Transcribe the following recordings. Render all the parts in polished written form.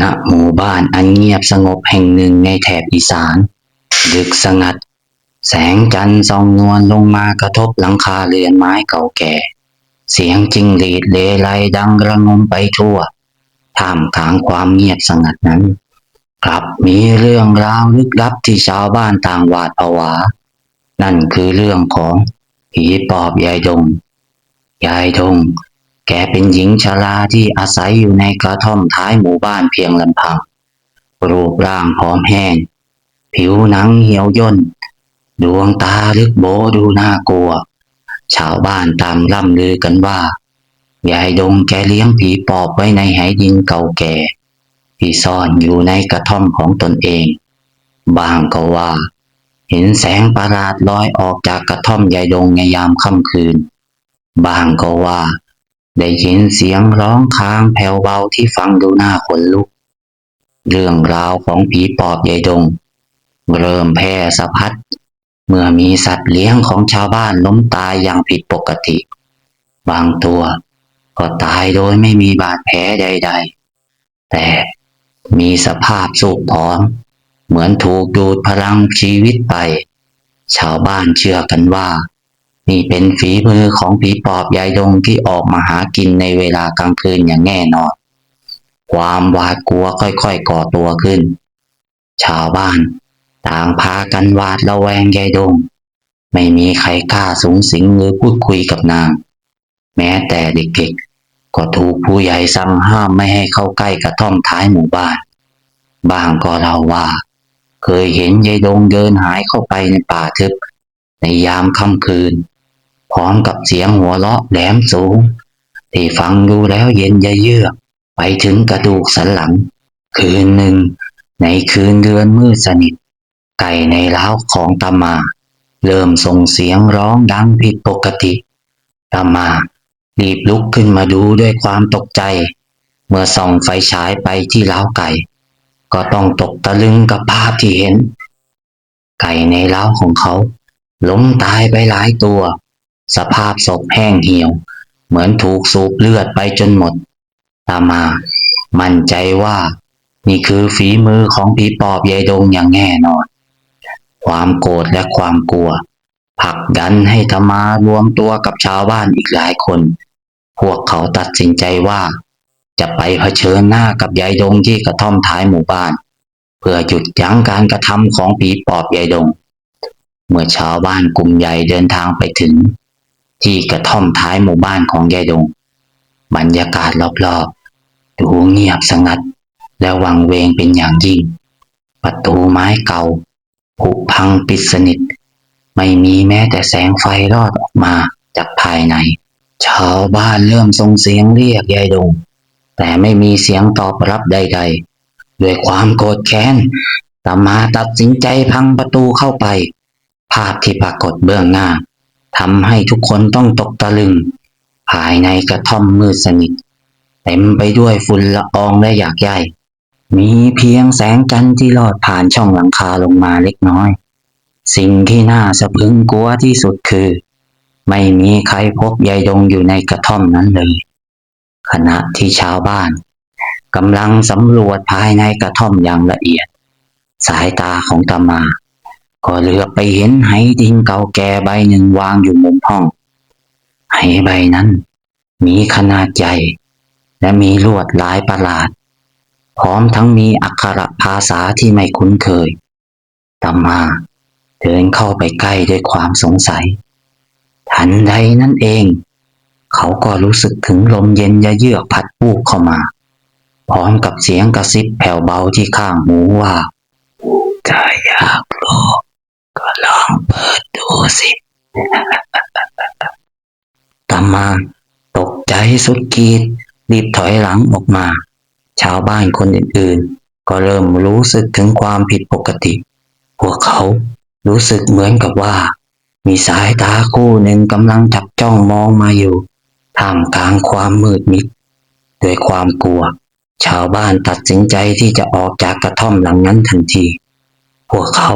ณหมู่บ้านอันเงียบสงบแห่งหนึ่งในแถบอีสานดึกสงัดแสงจันทร์ส่องนวลลงมากระทบหลังคาเรือนไม้เก่าแก่เสียงจิ้งหรีดเลไลดังระงมไปทั่วท่ามกลางความเงียบสงัดนั้นกลับมีเรื่องราวลึกลับที่ชาวบ้านต่างหวาดผวานั่นคือเรื่องของผีปอบยายดงแกเป็นหญิงชราที่อาศัยอยู่ในกระท่อมท้ายหมู่บ้านเพียงลำพังรูปร่างผอมแห้งผิวหนังเหี่ยวย่นดวงตาลึกโบดูน่ากลัวชาวบ้านตามล่ำลือกันว่ายายดงแกเลี้ยงผีปอบไว้ในไหดินเก่าแก่ที่ซ่อนอยู่ในกระท่อมของตนเองบางก็ว่าเห็นแสงประหลาดลอยออกจากกระท่อมยายดงในยามค่ำคืนบางก็ว่าได้ยินเสียงร้องค้างแผ่วเบาที่ฟังดูน่าขนลุกเรื่องราวของผีปอบยายดงเริ่มแพร่สะพัดเมื่อมีสัตว์เลี้ยงของชาวบ้านล้มตายอย่างผิดปกติบางตัวก็ตายโดยไม่มีบาดแผลใดๆแต่มีสภาพสูบผอมเหมือนถูกดูดพลังชีวิตไปชาวบ้านเชื่อกันว่านี่เป็นฝีมือของผีปอบยายดงที่ออกมาหากินในเวลากลางคืนอย่างแน่นอนความหวาดกลัวค่อยๆก่อตัวขึ้นชาวบ้านต่างพากันหวาดระแวงยายดงไม่มีใครกล้าสุงสิงหรือพูดคุยกับนางแม้แต่เด็กๆก็ถูกผู้ใหญ่สั่งห้ามไม่ให้เข้าใกล้กระท่อมท้ายหมู่บ้านบางก็เล่าว่าเคยเห็นยายดงเดินหายเข้าไปในป่าทึบในยามค่ำคืนพร้อมกับเสียงหัวเราะแหลมสูงที่ฟังดูแล้วเย็นเยือกไปถึงกระดูกสันหลังคืนหนึ่งในคืนเดือนมืดสนิทไก่ในเล้าของตามาเริ่มส่งเสียงร้องดังผิดปกติตามารีบลุกขึ้นมาดูด้วยความตกใจเมื่อส่องไฟฉายไปที่เล้าไก่ก็ต้องตกตะลึงกับภาพที่เห็นไก่ในเล้าของเขาล้มตายไปหลายตัวสภาพศพแห้งเหี่ยวเหมือนถูกสูบเลือดไปจนหมดตามามั่นใจว่านี่คือฝีมือของผีปอบยายดงอย่างแน่นอนความโกรธและความกลัวผลักดันให้ตามารวมตัวกับชาวบ้านอีกหลายคนพวกเขาตัดสินใจว่าจะไปเผชิญหน้ากับยายดงที่กระท่อมท้ายหมู่บ้านเพื่อหยุดยั้งการกระทำของผีปอบยายดงเมื่อชาวบ้านกลุ่มใหญ่เดินทางไปถึงที่กระท่อมท้ายหมู่บ้านของยายดงบรรยากาศรอบๆดูเงียบสงัดและวังเวงเป็นอย่างยิ่งประตูไม้เก่าผุพังปิดสนิทไม่มีแม้แต่แสงไฟรอดออกมาจากภายในชาวบ้านเริ่มส่งเสียงเรียกยายดงแต่ไม่มีเสียงตอบรับใดๆด้วยความโกรธแค้นตามาตัดสินใจพังประตูเข้าไปภาพที่ปรากฏเบื้องหน้าทำให้ทุกคนต้องตกตะลึงภายในกระท่อมมืดสนิทเต็มไปด้วยฝุ่นละอองและหยากใยมีเพียงแสงจันทร์ที่ลอดผ่านช่องหลังคาลงมาเล็กน้อยสิ่งที่น่าสะพรึงกลัวที่สุดคือไม่มีใครพบยายดงอยู่ในกระท่อมนั้นเลยขณะที่ชาวบ้านกำลังสำรวจภายในกระท่อมอย่างละเอียดสายตาของตามาก็เหลือบไปเห็นไหดินเก่าแก่ใบหนึ่งวางอยู่มุมห้องไหใบนั้นมีขนาดใหญ่และมีลวดลายประหลาดพร้อมทั้งมีอักขระภาษาที่ไม่คุ้นเคยตามาเดินเข้าไปใกล้ด้วยความสงสัยทันใดนั้นเองเขาก็รู้สึกถึงลมเย็นเยือกพัดวูบเข้ามาพร้อมกับเสียงกระซิบแผ่วเบาที่ข้างหูว่าถ้าอยากรู้ก็ลองเปิดดูสิตามาตกใจสุดขีดรีบถอยหลังออกมาชาวบ้านคนอื่นๆก็เริ่มรู้สึกถึงความผิดปกติพวกเขารู้สึกเหมือนกับว่ามีสายตาคู่หนึ่งกำลังจับจ้องมองมาอยู่ท่ามกลางความมืดมิดด้วยความกลัวชาวบ้านตัดสินใจที่จะออกจากกระท่อมหลังนั้นทันทีพวกเขา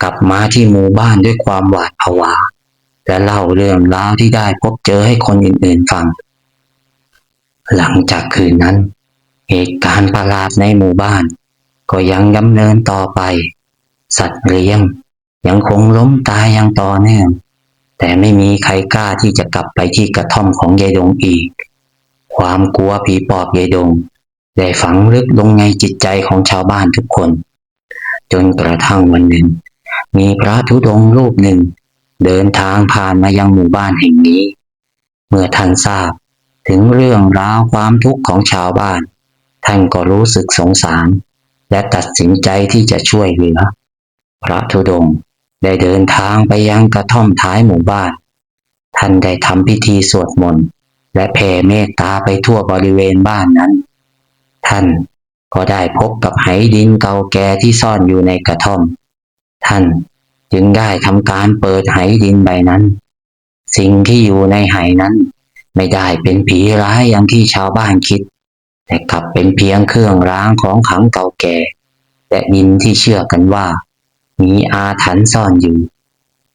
กลับมาที่หมู่บ้านด้วยความหวาดผวาและเล่าเรื่องราวที่ได้พบเจอให้คนอื่นๆฟังหลังจากคืนนั้น เหตุการณ์ประหลาดในหมู่บ้านก็ยังดำเนินต่อไปสัตว์เลี้ยงยังคงล้มตายอย่างต่อเนื่องแต่ไม่มีใครกล้าที่จะกลับไปที่กระท่อมของยายดงอีกความกลัวผีปอบยายดงได้ฝังลึกลงในจิตใจของชาวบ้านทุกคนจนกระทั่งวันหนึ่งมีพระธุดงค์รูปหนึ่งเดินทางผ่านมายังหมู่บ้านแห่งนี้เมื่อท่านทราบถึงเรื่องราวความทุกข์ของชาวบ้านท่านก็รู้สึกสงสารและตัดสินใจที่จะช่วยเหลือพระธุดงค์ได้เดินทางไปยังกระท่อมท้ายหมู่บ้านท่านได้ทำพิธีสวดมนต์และแผ่เมตตาไปทั่วบริเวณบ้านนั้นท่านก็ได้พบกับไหดินเก่าแก่ที่ซ่อนอยู่ในกระท่อมท่านจึงได้ทำการเปิดไหดินใบนั้นสิ่งที่อยู่ในไหนั้นไม่ได้เป็นผีร้ายอย่างที่ชาวบ้านคิดแต่กลับเป็นเพียงเครื่องรางของขลังเก่าแก่และดินที่เชื่อกันว่ามีอาถรรพ์ซ่อนอยู่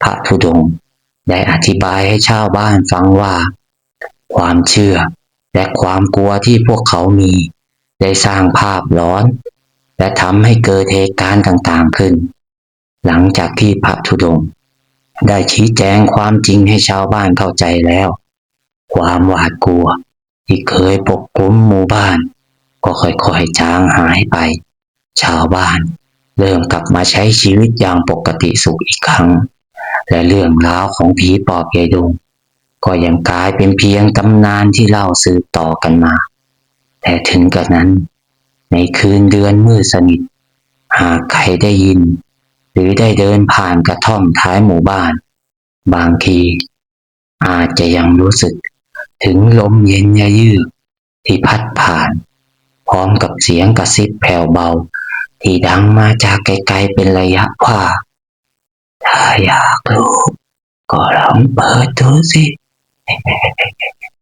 พระธุดงค์ได้อธิบายให้ชาวบ้านฟังว่าความเชื่อและความกลัวที่พวกเขามีได้สร้างภาพหลอนและทำให้เกิดเหตุการณ์ต่างๆขึ้นหลังจากที่พระธุดงค์ได้ชี้แจงความจริงให้ชาวบ้านเข้าใจแล้วความหวาดกลัวที่เคยปกคลุมหมู่บ้านก็ค่อยๆจางหายไปชาวบ้านเริ่มกลับมาใช้ชีวิตอย่างปกติสุขอีกครั้งและเรื่องราวของผีปอบยายดงก็ยังกลายเป็นเพียงตำนานที่เล่าสืบต่อกันมาแต่ถึงกระนั้นในคืนเดือนมืดสนิทหากใครได้ยินหรือได้เดินผ่านกระท่อมท้ายหมู่บ้านบางทีอาจจะยังรู้สึกถึงลมเย็นยะยืดที่พัดผ่านพร้อมกับเสียงกระซิบแผ่วเบาที่ดังมาจากไกลๆเป็นระยะว่าถ้าอยากรู้ก็ลองเปิดดูสิ